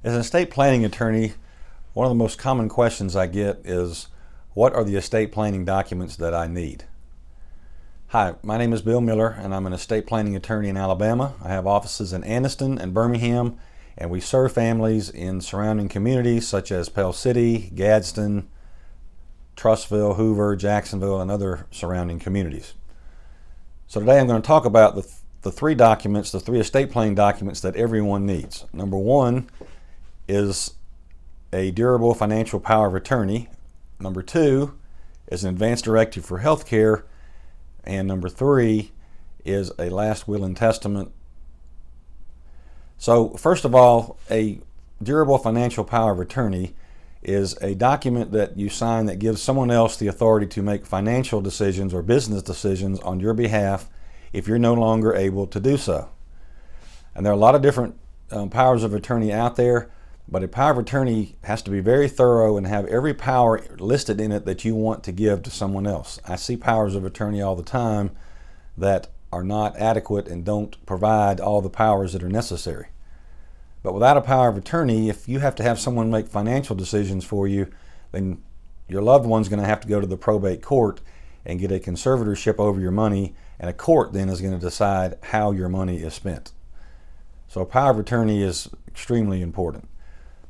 As an estate planning attorney, one of the most common questions I get is, what are the estate planning documents that I need? Hi, my name is Bill Miller and I'm an estate planning attorney in Alabama. I have offices in Anniston and Birmingham, and we serve families in surrounding communities such as Pell City, Gadsden, Trussville, Hoover, Jacksonville, and other surrounding communities. So today I'm going to talk about the three estate planning documents that everyone needs. Number one is a durable financial power of attorney. Number two is an advance directive for health care. And number three is a last will and testament. So first of all, a durable financial power of attorney is a document that you sign that gives someone else the authority to make financial decisions or business decisions on your behalf if you're no longer able to do so. And there are a lot of different powers of attorney out there, but a power of attorney has to be very thorough and have every power listed in it that you want to give to someone else. I see powers of attorney all the time that are not adequate and don't provide all the powers that are necessary. But without a power of attorney, if you have to have someone make financial decisions for you, then your loved one's going to have to go to the probate court and get a conservatorship over your money, and a court then is going to decide how your money is spent. So a power of attorney is extremely important.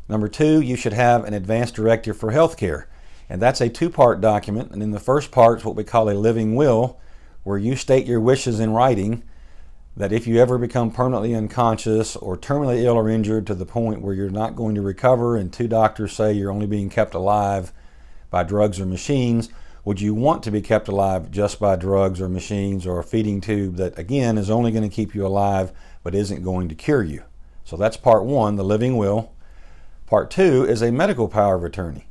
Number two, you should have an advance directive for health care. And that's a two-part document. And in the first part is what we call a living will, where you state your wishes in writing that if you ever become permanently unconscious or terminally ill or injured to the point where you're not going to recover and two doctors say you're only being kept alive by drugs or machines, would you want to be kept alive just by drugs or machines or a feeding tube that, again, is only going to keep you alive but isn't going to cure you? So that's part one, the living will. Part two is a medical power of attorney.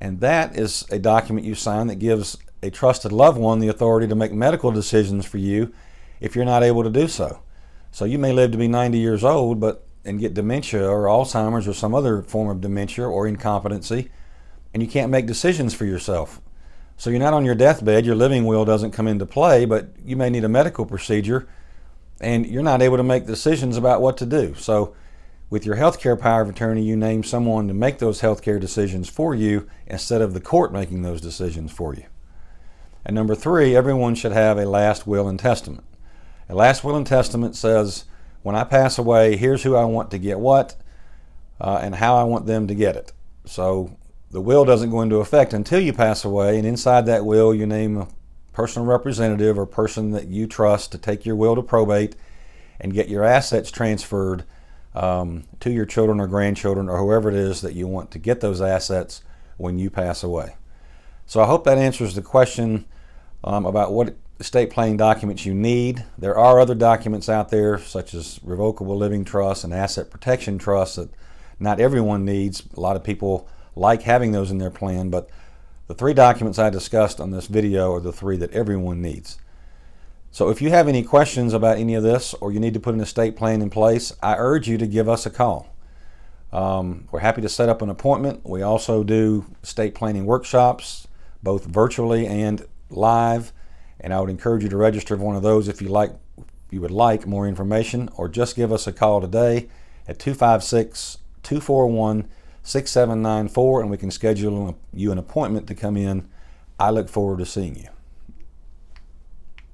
And that is a document you sign that gives a trusted loved one the authority to make medical decisions for you if you're not able to do so. So you may live to be 90 years old and get dementia or Alzheimer's or some other form of dementia or incompetency, and you can't make decisions for yourself. So you're not on your deathbed, your living will doesn't come into play, but you may need a medical procedure and you're not able to make decisions about what to do. So with your healthcare power of attorney, you name someone to make those healthcare decisions for you instead of the court making those decisions for you. And number three, everyone should have a last will and testament. A last will and testament says, when I pass away, here's who I want to get what and how I want them to get it. So the will doesn't go into effect until you pass away, and inside that will you name a personal representative or person that you trust to take your will to probate and get your assets transferred to your children or grandchildren or whoever it is that you want to get those assets when you pass away. So I hope that answers the question about what estate planning documents you need. There are other documents out there such as revocable living trusts and asset protection trusts that not everyone needs. A lot of people like having those in their plan, but the three documents I discussed on this video are the three that everyone needs. So if you have any questions about any of this or you need to put an estate plan in place, I urge you to give us a call. We're happy to set up an appointment. We also do estate planning workshops, both virtually and live, and I would encourage you to register for one of those if you would like more information, or just give us a call today at 256-241-6794 and we can schedule you an appointment to come in. I look forward to seeing you.